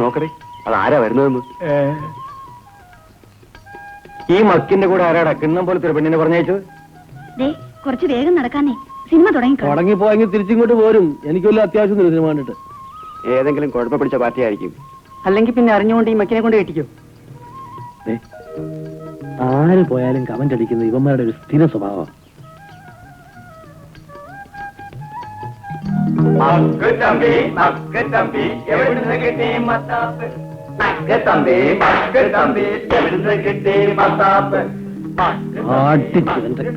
നോക്കടേ, അത് ആരാ വരുന്നതെന്ന്. ഈ മക്കിന്റെ കൂടെ ആരാടാ കിണ്ണം പോലത്തെ ഒരു പെണ്ണിനെ പറഞ്ഞയച്ചത്? കുറച്ച് വേഗം നടക്കാനേ, സിനിമ തുടങ്ങിപ്പോയെങ്കിൽ തിരിച്ചിങ്ങോട്ട് പോരും. എനിക്ക് വല്ല അത്യാവശ്യം സിനിമ കണ്ടിട്ട്. ഏതെങ്കിലും കുഴപ്പം പിടിച്ച പാർട്ടി ആയിരിക്കും. അല്ലെങ്കിൽ പിന്നെ അറിഞ്ഞുകൊണ്ട് ഈ മക്കിനെ കൊണ്ട് കെട്ടിക്കോ. ആര് പോയാലും കമന്റ് അടിക്കുന്നത് ഇവന്മാരുടെ ഒരു സ്ഥിര സ്വഭാവം.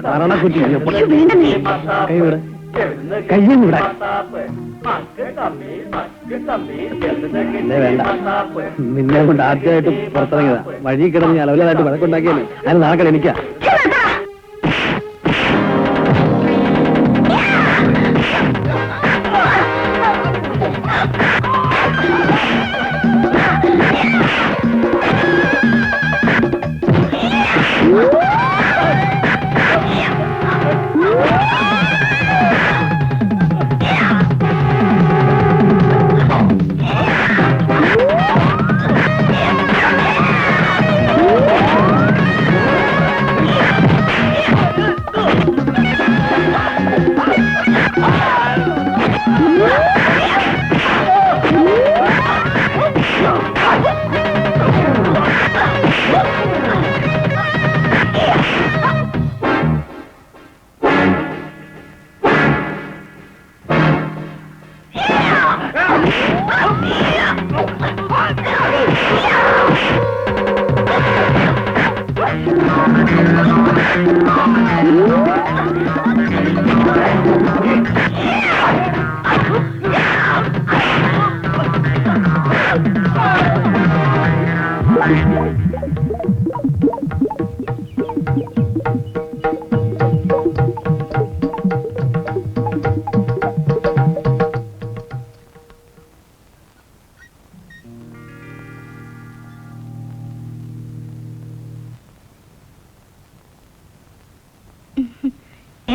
കരണക്കുറ്റി കയ്യും കൂടെ വേണ്ട. നിന്നെ കൊണ്ട് ആദ്യമായിട്ട് പുറത്തിറങ്ങിയതാ. വഴി കിടന്ന് അലവലായിട്ട് വഴക്കുണ്ടാക്കിയാലേ അതിന് നാക്കൽ എനിക്കാ.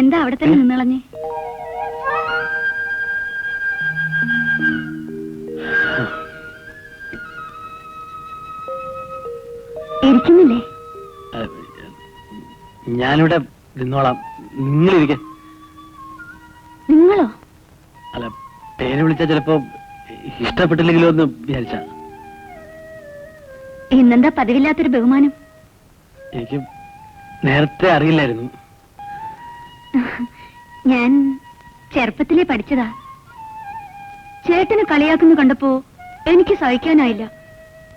എന്താ അവിടെ തന്നെ നിന്നളഞ്ഞേ? ഇരിക്കുന്നില്ലേ? ഞാനിവിടെ നിന്നോളാം, നിങ്ങളിരിക്ക. നിങ്ങളോ? അല്ല, പേര് വിളിച്ചാ ചിലപ്പോ ഇഷ്ടപ്പെട്ടില്ലെങ്കിലോ എന്ന് വിചാരിച്ച. ഇന്നെന്താ പതിവില്ലാത്തൊരു ബഹുമാനം? എനിക്ക് നേരത്തെ അറിയില്ലായിരുന്നു. ഞാൻ ചെറുപ്പത്തിലേ പഠിച്ചതാ. ചേട്ടന് കളിയാക്കുന്നു കണ്ടപ്പോ എനിക്ക് സഹിക്കാനായില്ല.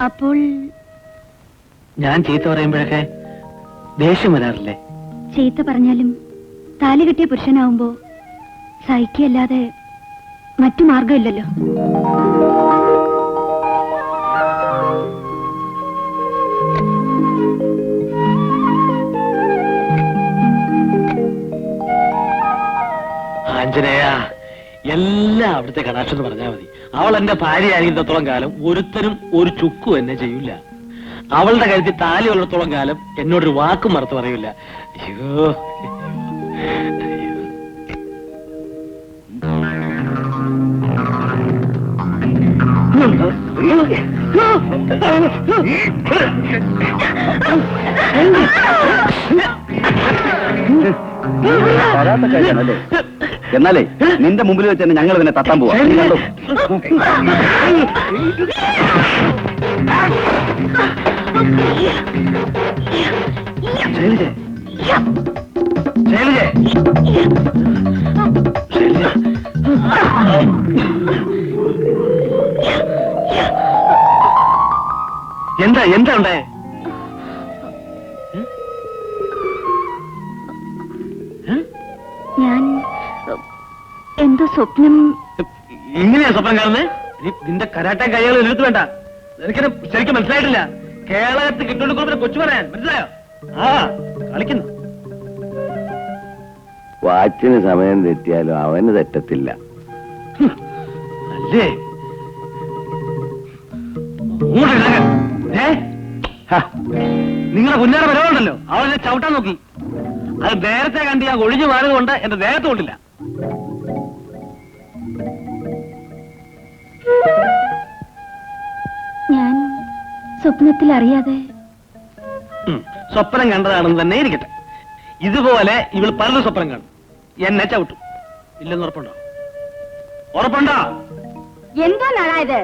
അപ്പോൾ ഞാൻ ചീത്ത പറയുമ്പോഴൊക്കെ ദേഷ്യം വരാറില്ലേ? ചീത്ത പറഞ്ഞാലും താലി കെട്ടിയ പുരുഷനാവുമ്പോ സഹിക്കല്ലാതെ മറ്റു മാർഗമില്ലല്ലോ. ആഞ്ജനേയ, എല്ലാം അവിടുത്തെ കടാക്ഷം എന്ന് പറഞ്ഞാൽ മതി. അവൾ എന്റെ ഭാര്യയായിരിക്കുന്നത്തോളം കാലം ഒരുത്തനും ഒരു ചുക്കും എന്നെ ചെയ്യൂല. അവളുടെ കാര്യത്തിൽ താലി ഉള്ളിടത്തോളം കാലം എന്നോടൊരു വാക്കും മറുത്ത് പറയൂല. അയ്യോ, എന്നാലേ നിന്റെ മുമ്പിൽ വെച്ച് തന്നെ ഞങ്ങൾ ഇതിനെ തട്ടാൻ പോവാ. എന്താ എന്താ ഉണ്ടായേ? ഞാൻ എന്തോ സ്വപ്നം. ഇങ്ങനെയാ സ്വപ്നം കാണുന്നേ? നിന്റെ കരാട്ടെ കൈകൾ എഴുത്ത് വേണ്ട. എനിക്കിത് ശരിക്കും മനസ്സിലായിട്ടില്ല. കേരളത്തിൽ കിട്ടുകൊണ്ട് കൊച്ചു പറയാൻ മനസ്സിലായോ? ആ കളിക്കുന്നു. വാച്ചിന് സമയം തെറ്റിയാലും അവന് തെറ്റത്തില്ല അല്ലേ? നിങ്ങളെ കുഞ്ഞാറ വരവുണ്ടല്ലോ, അവളെ ചവിട്ടാൻ നോക്കി. അത് നേരത്തെ കണ്ടി ആ ഒഴിഞ്ഞു മാറിയത് കൊണ്ട് എന്റെ ദേഹത്ത് കൊണ്ടില്ല. സ്വപ്നത്തിൽ അറിയാതെ സ്വപ്നം കണ്ടതാണെന്ന് തന്നെ ഇരിക്കട്ടെ. ഇതുപോലെ ഇവൾ പലരും സ്വപ്നം കാണും. എന്നെ ചവിട്ടും. ഇല്ലെന്ന് ഉറപ്പുണ്ടോ? ഉറപ്പുണ്ടോ? എന്തോ നാളായത്?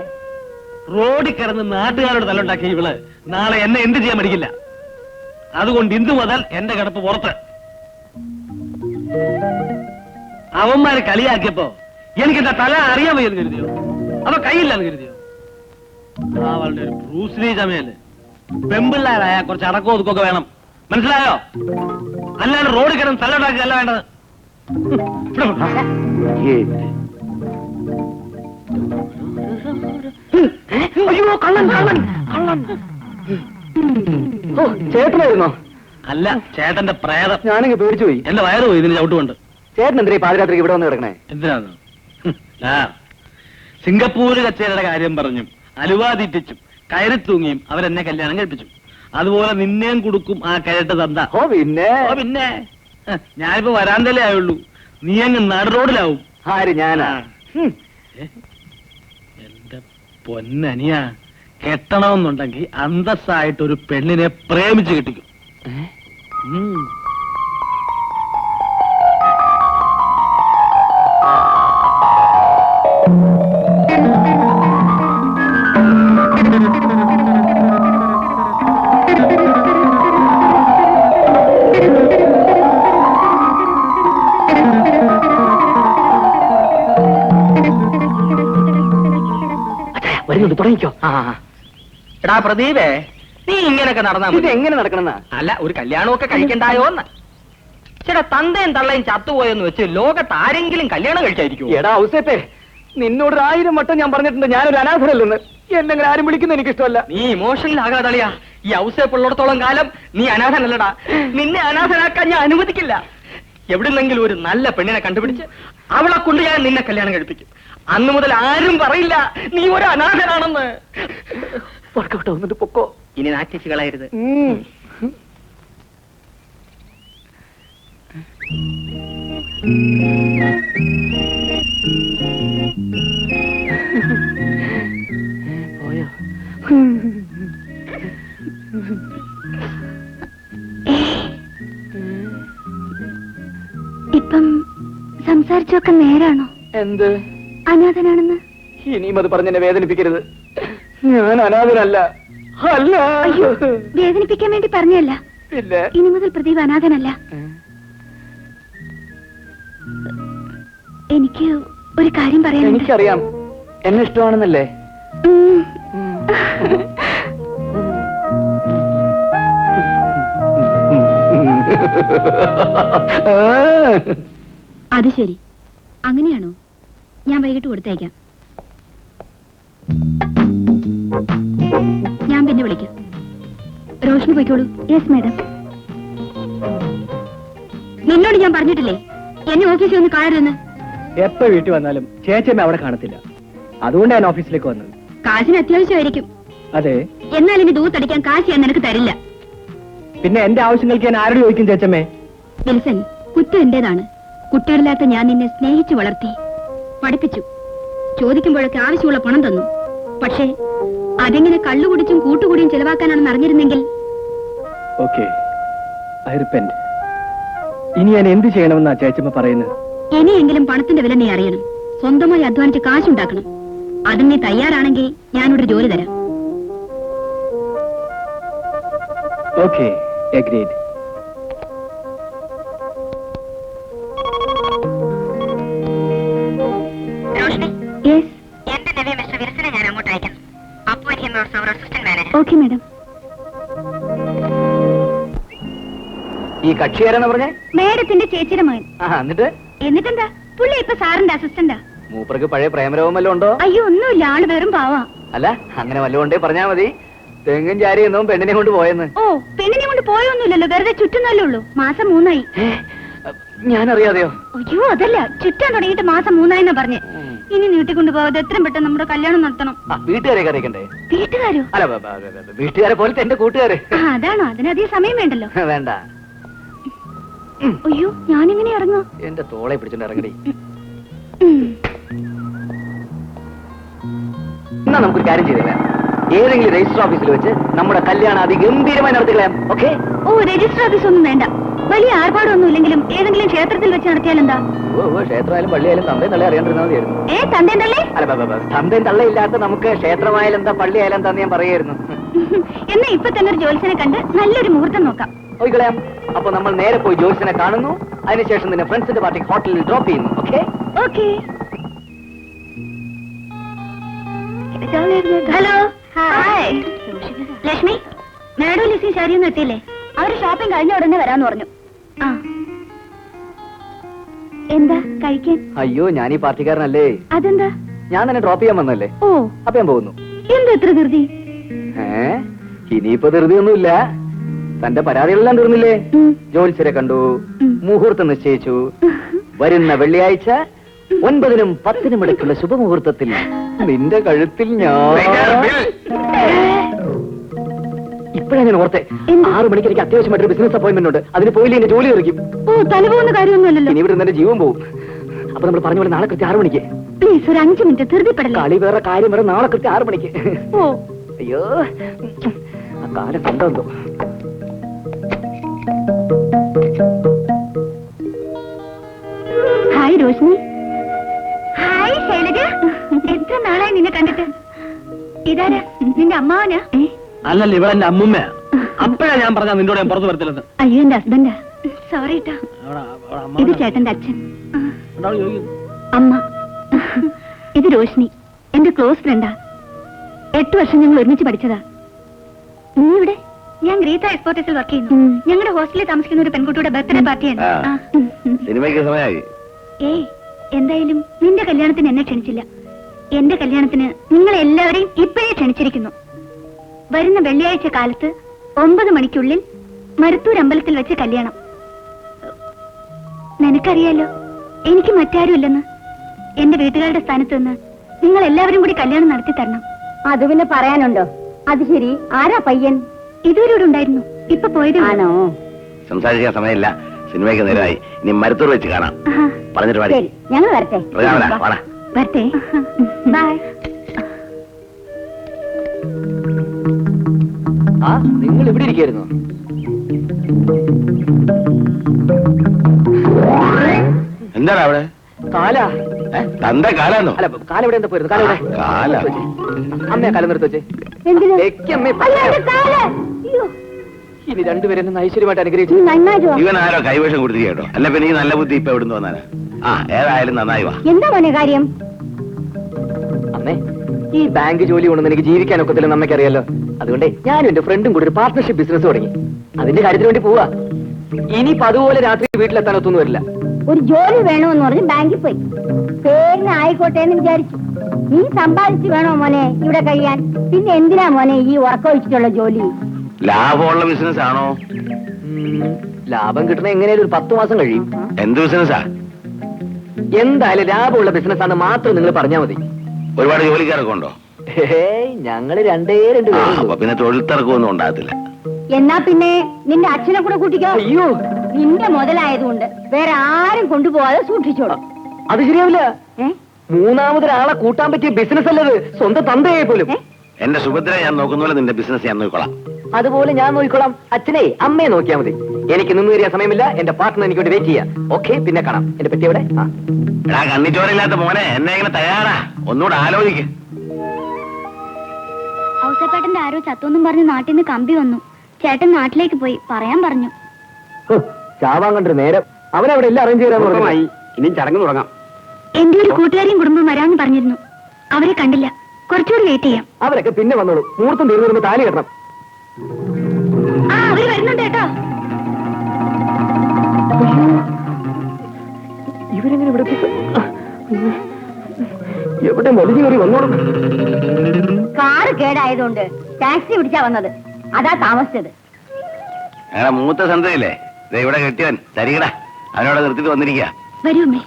റോഡിൽ കിടന്ന് നാട്ടുകാരോട് തല്ലുണ്ടാക്കിയ ഇവള് നാളെ എന്നെ എന്ത് ചെയ്യാൻ പഠിക്കില്ല. അതുകൊണ്ട് ഇന്ന് മുതൽ എന്റെ കിടപ്പ് പുറത്ത്. അവന്മാരെ കളിയാക്കിയപ്പോ എനിക്ക് എന്റെ തല അറിയാൻ വയ്യെന്ന് കരുതിയോ? അവ കൈയില്ലെന്ന് കരുതിയോ? അവളുടെ ഒരു ബ്രൂസ്ലി ചമയല്ലേ. പെമ്പിള്ളാരായ കുറച്ച് അടക്കോ ഒതുക്കൊക്കെ വേണം. മനസ്സിലായോ? അല്ലാണ്ട് റോഡിൽ കിടന്ന് തല്ലുണ്ടാക്കുകയല്ല വേണ്ടത്. അയ്യോ, കള്ളൻ കള്ളൻ കള്ളൻ. ഓ, ചേട്ടനായിരുന്നോ? അല്ല, ചേട്ടന്റെ പ്രേതം. ഞാനങ്ങ് പേടിച്ചു പോയി. എന്റെ വയറ് പോയി ഇതിന് ചവിട്ടുകൊണ്ട്. ചേട്ടൻ എന്തിനാ ഈ പാതിരാത്രിക്ക് ഇവിടെ വന്ന് കിടക്കണേ? എന്തിനാണ്? സിംഗപ്പൂര് കച്ചേരിയുടെ കാര്യം പറഞ്ഞും അലുവ തീറ്റിച്ചും കയറി തൂങ്ങിയും അവരെന്നെ കല്യാണം കഴിപ്പിച്ചു. അതുപോലെ നിന്നെയും കൊടുക്കും ആ കയറ്റ തന്ത. ഓ പിന്നെ പിന്നെ ഞാനിപ്പോ വരാന്തലേ ആയുള്ളൂ. നീ അങ്ങ് നട റോഡിലാവും. ആര്? ഞാനാ? എന്റെ പൊന്നനിയ, കെട്ടണമെന്നുണ്ടെങ്കിൽ അന്തസ്സായിട്ട് ഒരു പെണ്ണിനെ പ്രേമിച്ച് കെട്ടിക്കും. വരുന്നുണ്ട്, തുടങ്ങിക്കോ. എടാ പ്രദീപേ, നീ ഇങ്ങനെയൊക്കെ നടന്നാ ഇത് എങ്ങനെ നടക്കണമെന്നാ? അല്ല, ഒരു കല്യാണമൊക്കെ കഴിക്കണ്ടായോന്ന്. ചേട്ടാ, തന്തയും തള്ളയും ചത്തുപോയെന്ന് വെച്ച് ലോകത്ത് ആരെങ്കിലും കല്യാണം കഴിക്കായിരിക്കും? എടാ ഔസേപ്പേ, നിന്നോട് 1000 വട്ടം ഞാൻ പറഞ്ഞിട്ടുണ്ട് ഞാനൊരു അനാഥനല്ലെന്ന്. എന്നെങ്ങനെ ആരും വിളിക്കുന്ന എനിക്ക് ഇഷ്ടമല്ല. നീ ഇമോഷണൽ ആകാതളിയാ. ഈ ഔസേപ്പുള്ളിടത്തോളം കാലം നീ അനാഥനല്ലടാ. നിന്നെ അനാഥനാക്കാൻ ഞാൻ അനുവദിക്കില്ല. എവിടുന്നെങ്കിലും ഒരു നല്ല പെണ്ണിനെ കണ്ടുപിടിച്ച് അവളെ കൊണ്ട് ഞാൻ നിന്നെ കല്യാണം കഴിപ്പിക്കും. അന്ന് മുതൽ ആരും പറയില്ല നീ ഒരു അനാഥനാണെന്ന്. വർക്കൗട്ട് ആവുന്നുണ്ട്, പൊക്കോ. ഇനി നാറ്റിച്ച് കളയരുത്. പോയോ? ഇപ്പം സംസാരിച്ചൊക്കെ നേരാണോ? എന്ത്? അനാഥനാണെന്ന്. ഇനിയും അത് പറഞ്ഞെന്നെ വേദനിപ്പിക്കരുത്. ഞാൻ അനാഥനല്ല. അല്ല. അയ്യോ, വേദനിപ്പിക്കാൻ വേണ്ടി പറഞ്ഞല്ല. പിന്നെ ഇനി മുതൽ പ്രദീപ് അനാഥനല്ല. എനിക്ക് ഒരു കാര്യം പറയാനുണ്ട്. എനിക്കറിയാം, എന്നെ ഇഷ്ടമാണെന്നല്ലേ. അത് ശരി, അങ്ങനെയാണോ? ഞാൻ വൈകിട്ട് കൊടുത്തേക്കാം. ഞാൻ പിന്നെ വിളിക്കാം. റോഷിനി പോയിക്കോളൂ. Yes madam. നിന്നോട് ഞാൻ പറഞ്ഞിട്ടില്ലേ എന്നെ ഓഫീസിൽ ഒന്ന് കാണരുതെന്ന്? എപ്പോ വീട്ടിൽ വന്നാലും ചേച്ചിയമ്മ അവിടെ കാണത്തില്ല. അതുകൊണ്ട് ഞാൻ ഓഫീസിലേക്ക് വന്നത്. കാശിന് അത്യാവശ്യമായിരിക്കും. അതെ, എന്നാൽ ഇനി ദൂത്തടിക്കാൻ കാശ് ഞാൻ നിനക്ക് തരില്ല. പിന്നെ എന്റെ ആവശ്യങ്ങൾക്ക് ഞാൻ ആരോട് ചോദിക്കും ചേച്ചമ്മേ? വിൽസൺ, കുറ്റം എന്റേതാണ്. കുട്ടികളില്ലാത്ത ഞാൻ നിന്നെ സ്നേഹിച്ചു വളർത്തി പഠിപ്പിച്ചു. ചോദിക്കുമ്പോഴൊക്കെ ആവശ്യമുള്ള പണം തന്നു. പക്ഷേ അതെങ്ങനെ കള്ളുകുടിച്ചും കൂട്ടുകൂടിയും ചെലവാക്കാനാണെന്ന് അറിഞ്ഞിരുന്നെങ്കിൽ. Okay, I repent. ഇനി ഞാൻ എന്ത് ചെയ്യണമെന്നാ ചേച്ചമ്മ പറയുന്നത്? ഇനിയെങ്കിലും പണത്തിന്റെ വില നീ അറിയണം. സ്വന്തമായി അധ്വാനിച്ച് കാശുണ്ടാക്കണം. അതിന് നീ തയ്യാറാണെങ്കിൽ ഞാനൊരു ജോലി തരാം. Okay, agreed. Okay madam. ഈ കക്ഷിയാരെന്ന് പറഞ്ഞേ? മേഡത്തിന്റെ ചേച്ചിയുടെ മകൻ. എന്നിട്ടെന്താ, പുള്ളി ഇപ്പൊ സാറിന്റെ അസിസ്റ്റന്റാ. മൂപ്പർക്ക് പഴയ പ്രേമരവും വല്ലതും ഉണ്ടോ? അയ്യോ, ഒന്നുമില്ല, ആള് വെറും പാവാ. അല്ല, അങ്ങനെ വല്ലതും ഉണ്ടേ പറഞ്ഞാ മതി. തെങ്ങും ചാരി എന്നും പെണ്ണിനെ കൊണ്ട് പോയെന്ന്. ഓ, പെണ്ണിനെ കൊണ്ട് പോയൊന്നുമില്ലല്ലോ, വെറുതെ ചുറ്റുന്നല്ലേ ഉള്ളൂ. മാസം 3 ഞാനറിയാതെയോ? അയ്യോ, അതല്ല, ചുറ്റാൻ തുടങ്ങിയിട്ട് മാസം 3 പറഞ്ഞ്. ഇനി നീട്ടിക്കൊണ്ട് പോവാതെ എത്രയും പെട്ടെന്ന് നമ്മുടെ കല്യാണം നടത്തണം. വീട്ടുകാരെ അറിയിക്കണ്ടേ? വീട്ടുകാരോ? അല്ല, വീട്ടുകാരെ പോലത്തെ എന്റെ കൂട്ടുകാര്. അതാണോ? അതിനധികം സമയം വേണ്ടല്ലോ. വേണ്ട. അയ്യോ, ഞാനിങ്ങനെ ഇറങ്ങോ? എന്റെ തോളെ പിടിച്ചോണ്ട് ഇറങ്ങടി. എന്നാ നമുക്കൊരു കാര്യം ചെയ്തില്ല, ഏതെങ്കിലും രജിസ്റ്റർ ഓഫീസിൽ വെച്ച് നമ്മുടെ കല്യാണം അതിഗംഭീരമായി നടത്തിക്കളയാം. ഓക്കെ? ഓ, രജിസ്റ്റർ ഓഫീസ് ഒന്നും വേണ്ട. വലിയ ആർഭാടമൊന്നും ഇല്ലെങ്കിലും ഏതെങ്കിലും ക്ഷേത്രത്തിൽ വെച്ച് നടത്തിയാൽ എന്താ? ക്ഷേത്രമായാലും പള്ളിയായാലും തന്തയും തള്ളേ അറിയാണ്ടിരുന്നാൽ മതിയായിരുന്നു. തന്തേം തള്ളേ? അല്ല, തന്തയും തള്ളയില്ലാത്ത നമുക്ക് ക്ഷേത്രമായാലും എന്താ പള്ളിയായാലും എന്താന്ന് ഞാൻ പറയായിരുന്നു. എന്നാ ഇപ്പൊ തന്നെ ഒരു ജോത്സ്യനെ കണ്ട് നല്ലൊരു മുഹൂർത്തം നോക്കാം. പോയിക്കളയാം. അപ്പൊ നമ്മൾ നേരെ പോയി ജോത്സ്യനെ കാണുന്നു. അതിനുശേഷം നിന്നെ ഫ്രണ്ട്സിന്റെ പാർട്ടി ഹോട്ടലിൽ ഡ്രോപ്പ് ചെയ്യുന്നു. Okay? Okay. Hello. Hi. Lakshmi, madam Lissy ശരിയൊന്നും എത്തിയില്ലേ? അവര് ഷോപ്പിംഗ് കഴിഞ്ഞ ഉടനെ വരാന്ന് പറഞ്ഞു. ആ, എന്താ കഴിക്കാൻ? അയ്യോ, ഞാൻ ഈ പാർട്ടിക്കാരനല്ലേ. അതെന്താ? ഞാൻ തന്നെ ഡ്രോപ്പ് ചെയ്യാൻ വന്നല്ലേ. ഓ, അപ്പൊ ഞാൻ പോകുന്നു. എന്താ എത്ര ധൃതി? ഇനിയിപ്പോ ധൃതിയൊന്നുമില്ല. തന്റെ പരാതികളെല്ലാം തീർന്നില്ലേ? ജോത്സ്യരെ കണ്ടു, മുഹൂർത്തം നിശ്ചയിച്ചു. വരുന്ന വെള്ളിയാഴ്ച 9-നും 10-നും ഇടയ്ക്കുള്ള ശുഭമുഹൂർത്തത്തിൽ നിന്റെ കഴുത്തിൽ ഞാൻ ഇപ്പഴാ ഞാൻ ഓർത്തെ. 6 മണിക്ക് എനിക്ക് അത്യാവശ്യമായിട്ടൊരു ബിസിനസ് അപ്പോയിന്റ്മെന്റ് ഉണ്ട്. അതിന് പോയില്ലേ എന്റെ ജോലി തെറിക്കും. ഓ, തലപോകുന്ന കാര്യമൊന്നുമല്ലല്ലോ. ഇനി ഇവിടെ എന്റെ ജീവൻ പോവും. അപ്പൊ നമ്മൾ പറഞ്ഞ പോലെ നാളെ കൃത്യം 6 മണിക്ക്. പ്ലീസ്, ഒരു 5 മിനിറ്റ് ധൃതിപ്പെടല്ലേ. കളി വേറെ കാര്യം വേറെ. നാളെ കൃത്യം 6 മണിക്ക്. ഓ, അയ്യോ, ആ കാലം കണ്ടോ. ഹായ് റോഷ്നി. ഹായ് ശൈലജ. എത്ര നാളായി നിന്നെ കണ്ടിട്ട്. ഇതാരാ? നിന്റെ അമ്മാവനാ? അല്ലല്ല, ഇവളെന്റെ അമ്മുമ്മയാ. അപ്പഴാ ഞാൻ പറഞ്ഞ നിന്നോട് ഞാൻ പുറത്തു വരത്തില്ലെന്ന്. അയ്യോ, എന്റെ ഹസ്ബൻഡാ. സോറി ട്ടാ. ഇത് ചേട്ടന്റെ അച്ഛൻ. അമ്മ. ഇത് റോഷ്നി, എന്റെ ക്ലോസ് ഫ്രണ്ടാ. 8 വർഷം ഞങ്ങൾ ഒരുമിച്ച് പഠിച്ചതാ. നീ ഇവിടെ? ഞാൻ ഗ്രീത്ത എക്സ്പോർട്ടേഴ്സിൽ വർക്ക് ചെയ്യുന്നു. ഞങ്ങളുടെ ഹോസ്റ്റലിൽ താമസിക്കുന്ന ഒരു പെൺകുട്ടിയുടെ ബർത്ത്ഡേ പാർട്ടിയാണ്. സിനിമയ്ക്ക് സമയമായി. ഏയ്, എന്തായാലും നിന്റെ കല്യാണത്തിന് എന്നെ ക്ഷണിച്ചില്ല. എന്റെ കല്യാണത്തിന് നിങ്ങളെ എല്ലാവരെയും ഇപ്പോഴേ ക്ഷണിച്ചിരിക്കുന്നു. വരുന്ന വെള്ളിയാഴ്ച കാലത്ത് 9 മണിക്കുള്ളിൽ മരുത്തൂർ അമ്പലത്തിൽ വെച്ച് കല്യാണം. നിനക്കറിയാലോ, എനിക്ക് മറ്റാരും ഇല്ലെന്ന്. എന്റെ വീട്ടുകാരുടെ സ്ഥാനത്ത് നിന്ന് നിങ്ങൾ എല്ലാവരും കൂടി കല്യാണം നടത്തി തരണം. അത് പിന്നെ പറയാനുണ്ടോ? അത് ശരി, ആരാ പയ്യൻ? ഇതുവരെ ഇവിടെ ഉണ്ടായിരുന്നു, ഇപ്പൊ പോയതേ ഉള്ളൂ. ആണോ? സംസാരിക്കാൻ സമയമില്ല. സിനിമയ്ക്ക് നേരമായി. ഇനി മരുത്തൂർ വെച്ച് കാണാം. ആഹാ. പറഞ്ഞിട്ട് പാടി. ശരി, ഞങ്ങൾ വരട്ടെ. വരട്ടെ. ബൈ. ആ, നിങ്ങൾ ഇവിടെ ഇരിക്കായിരുന്നു. എന്താണ് അവിടെ? കാല. തന്റെ കാലാന്നോ? അല്ല, കാല ഇവിടെ എന്താ പോയിരുന്നു? കാല ഇവിടെ. കാല. അമ്മയെ കാലം നിർത്തി വെച്ചേ. എന്തിനാ? അമ്മേ, അയ്യോ, എന്റെ കാല്! അയ്യോ, ഇനി രണ്ടുപേരും എന്നെ ഐശ്വര്യമായിട്ട് അനുഗ്രഹിച്ചു. നീ നന്നായോ? ഇവൻ ആരോ കൈവശം കൊടുത്തിരിക്കുക കേട്ടോ. അല്ല പിന്നെ ഈ നല്ല ബുദ്ധി ഇപ്പൊ എവിടുന്ന് വന്നാലാ? ആ, ഏതായാലും നന്നായി വാ. എന്താ മോനെ കാര്യം? അമ്മേ, ഈ ബാങ്ക് ജോലി കൊണ്ടൊന്നും എനിക്ക് ജീവിക്കാനൊക്കത്തില്ലെന്ന് അമ്മയ്ക്കറിയാലോ. അതുകൊണ്ട് ഞാനും എന്റെ ഫ്രണ്ടും കൂടി ഒരു പാർട്ട്ണർഷിപ്പ് ബിസിനസ് തുടങ്ങി. അതിന്റെ കാര്യത്തിന് വേണ്ടി പോവാ. ഇനിയിപ്പോ അതുപോലെ രാത്രി വീട്ടിലെത്താൻ ഒത്തൊന്നും വരില്ല. ഒരു ജോലി വേണമെന്ന് പറഞ്ഞ് ബാങ്കിൽ പോയി. പേരിന് ആയിക്കോട്ടെ എന്ന് വിചാരിച്ചു. നീ സമ്പാദിച്ചു വേണോ മോനെ ഇവിടെ കഴിയാൻ? പിന്നെ എന്തിനാ മോനെ ഈ ഉറക്കൊഴിച്ചിട്ടുള്ള ജോലി? ലാഭമുള്ള ബിസിനസ് ആണോ? ലാഭം കിട്ടണ എങ്ങനെയാലും ഒരു 10 മാസം കഴിയും. എന്ത് ബിസിനസ്സാ? എന്തായാലും ലാഭമുള്ള ബിസിനസ് ആണെന്ന് മാത്രം നിങ്ങൾ പറഞ്ഞാൽ മതി. ഒരുപാട് ജോലിക്കാരൊക്കെ ഉണ്ടോ? ഞങ്ങള് രണ്ടേ ആ, അപ്പൊ പിന്നെ തൊഴിൽ തിരക്കൊന്നും ഉണ്ടാകത്തില്ല. എന്നാ പിന്നെ നിന്റെ അച്ഛനെ കൂടെ കൂട്ടിക്കോ. അയ്യോ, നിന്റെ മുതലായതുകൊണ്ട് വേറെ ആരും കൊണ്ടുപോകാതെ സൂക്ഷിച്ചോളാം. അത് ശരിയാവില്ല. ഏ? മൂന്നാമതൊരാളെ കൂട്ടാൻ പറ്റിയ ബിസിനസ് അല്ലത്. സ്വന്തം തന്തയായി പോലും. എന്റെ സുഭദ്ര ഞാൻ നോക്കുന്ന പോലെ നിന്റെ ബിസിനസ് ഞാൻ നോക്കിക്കോളാം. അതുപോലെ ഞാൻ നോക്കിക്കോളാം. അച്ഛനെ അമ്മയെ നോക്കിയാൽ മതി. എനിക്ക് നിന്ന് തരിക സമയമില്ല. എന്റെ പാർട്ട്ണർ എനിക്ക് വേണ്ടി വെയിറ്റ് ചെയ്യാം. ഓക്കെ, പിന്നെ കാണാം. എന്റെ പെട്ടി എവിടെ? എടാ കണ്ണിച്ചോരില്ലാത്ത മോനെ, എന്നെ ഇങ്ങനെ തയ്യാറാ. ഒന്നുകൂടെ ആലോചിക്ക്. ഔസേപ്പേട്ടന്റെ ആരോ ചത്തൊന്നും പറഞ്ഞ് നാട്ടിൽ നിന്ന് കമ്പി വന്നു. ചേട്ടൻ നാട്ടിലേക്ക് പോയി പറയാൻ പറഞ്ഞു. ചാവാൻ കണ്ടൊരു നേരം. അവനവിടെ എല്ലാം അറേഞ്ച് ചെയ്താൽ ഇനിയും ചടങ്ങ് തുടങ്ങാം. എന്റെ ഒരു കൂട്ടുകാരിയും കുടുംബം വരാമെന്ന് പറഞ്ഞിരുന്നു. അവരെ കണ്ടില്ല. കുറച്ചുകൂടി വെയിറ്റ് ചെയ്യാം. അവരൊക്കെ പിന്നെ വന്നോളൂ. മുഹൂർത്തം തീർന്നു വരുമ്പോ താലി കെട്ടണം. ആ, അവര് വരുന്നുണ്ട് കേട്ടോ. ഇവരെങ്ങനെ ഇവിടെ എവിടെ മൊഴിഞ്ഞു കയറി വന്നോളും? കാറ് കേടായതുകൊണ്ട് ടാക്സി പിടിച്ചാ വന്നത്. അതാ താമസിച്ചത്. എടാ മൂത്ത സന്തയില്ലേ ഇവിടെ കെട്ടിയവൻ തരികടാ. അവനോട് നിർത്തിട്ട് വന്നിരിക്കുക. വരൂ അമ്മേ.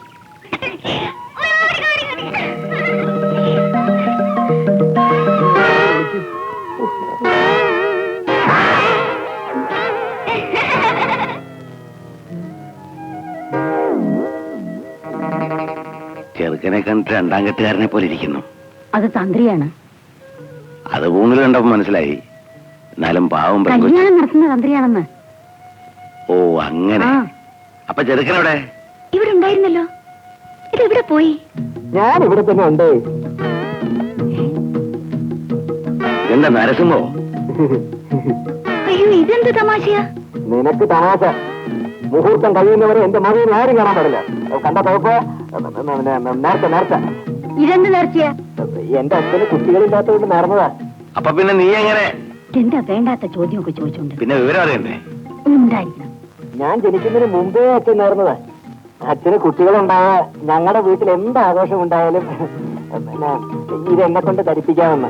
ചെറുക്കനെ കണ്ടിട്ട് രണ്ടാം കെട്ടുകാരനെ പോലെ ഇരിക്കുന്നു. അത് തന്ത്രിയാണ്. അത് ഊണിൽ കണ്ടപ്പോ മനസ്സിലായി. എന്നാലും പാവം പെൺകൊച്ച്. കല്യാണം നടത്തുന്ന തന്ത്രിയാണെന്ന്. ഓ അങ്ങനെ. ആ. അപ്പൊ ചെറുക്കനെവിടെ? ഇവിടെ ഉണ്ടായിരുന്നല്ലോ, ഇത് എവിടെ പോയി? ഞാൻ ഇവിടെ തന്നെ ഉണ്ട്. എന്താ നരസിംഹോ? അയ്യോ, ഇതെന്ത് തമാശയാ? നിനക്ക് തമാശ. മുഹൂർത്തം കഴിയുന്നവരെ എന്റെ മകനെ ആരും കാണാൻ പാടില്ല. കണ്ട തോപ്പ് നേർച്ച. ഇതെന്ത് നേർച്ചയാ? എന്റെ അച്ഛന് കുട്ടികളില്ലാത്തതുകൊണ്ട് നേർന്നതാ. അപ്പൊ പിന്നെ നീ എങ്ങനെ? എന്താ വേണ്ടാത്ത ചോദ്യമൊക്കെ ചോദിച്ചോണ്ട് പിന്നെ വിവരം അറിയണ്ടേ? ഉണ്ടായിരിക്കണം. ഞാൻ ജനിക്കുന്നതിന് മുമ്പേ അച്ഛൻ നേർന്നതാ. അച്ഛന് കുട്ടികളുണ്ടായ ഞങ്ങളുടെ വീട്ടിൽ എന്ത് ആഘോഷം ഉണ്ടായാലും പിന്നെ ഇതെന്നെ കൊണ്ട് ധരിപ്പിക്കാമെന്ന്.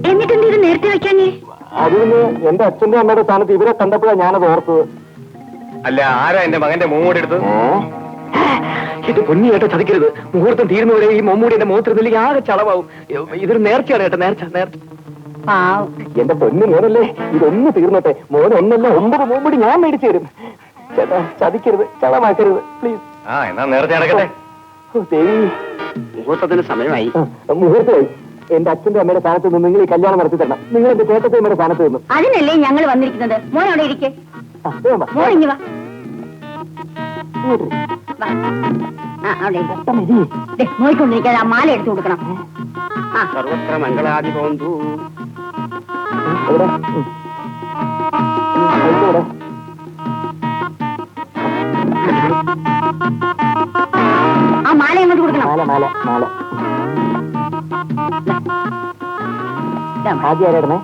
എന്നിട്ടെന്ത് ഇത് നേരത്തെ വെക്കാഞ്ഞേ? അതിന് എന്റെ അച്ഛന്റെ അമ്മയുടെ സ്ഥാനത്ത് ഇവരെ കണ്ടപ്പോഴാണ് ഞാനത് ഓർത്തത്. അല്ല, ആരാ എന്റെ മകന്റെ മൂടി എടുത്തത്? ഇത് പൊന്നി കേട്ടോ, ചതിക്കരുത്. മുഹൂർത്തം തീരുന്നവരെ ഈ മമ്മൂടി എന്റെ മുഖത്തിരുന്നില്ലെങ്കിൽ ആകെ ചളവാവും. ഇതൊരു നേർച്ചയാണ് കേട്ടോ, നേർച്ച. പാവം. എന്റെ പൊന്നു മോനല്ലേ, ഇതൊന്ന് തീർന്നട്ടെ. മോന് ഒന്നല്ല 9 മമ്മൂടി ഞാൻ മേടിച്ചു തരും. ചേട്ടാ, ചതിക്കരുത്, ചളമാക്കരുത് പ്ലീസ്. എന്നാ നേരത്തെ നടക്കട്ടെ. ദേവി, മുഹൂർത്തത്തിന് സമയമായി. മുഹൂർത്തമായി. എന്റെ അച്ഛന്റെ അമ്മയുടെ സ്ഥാനത്ത് നിന്ന് നിങ്ങൾ ഈ കല്യാണം നടത്തി തരണം. നിങ്ങൾ എന്റെ ചേട്ടത്തെ അമ്മയുടെ സ്ഥാനത്ത് നിന്നു. അതിനല്ലേ ഞങ്ങൾ വന്നിരിക്കുന്നത്. മോൻ അവിടെ ഇരിക്കെ. മോൻ ഇങ്ങ് വാ. വാ. ആ, അവിടെ നോയിക്കൊണ്ടിരിക്കാതെ ആ മാല എടുത്തു കൊടുക്കണം. ആ, സർവത്ര മംഗളാദി പോന്തു. ആ മാല എങ്ങോട്ട് കൊടുക്കണം? മാല ഇതാ. ആദ്യം ആരാടണേ?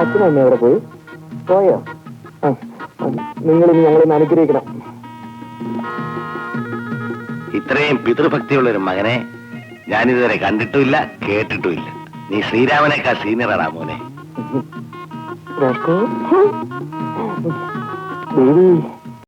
അച്ഛനും അമ്മ എവിടെ പോയോ? നിങ്ങളിനി ഞങ്ങളെ അനുഗ്രഹിക്കണം. ഇത്രയും പിതൃഭക്തിയുള്ള ഒരു മകനെ ഞാനിതുവരെ കണ്ടിട്ടുമില്ല, കേട്ടിട്ടുമില്ല. നീ ശ്രീരാമനേക്കാൾ സീനിയറാടാ മോനെ. ദേവി,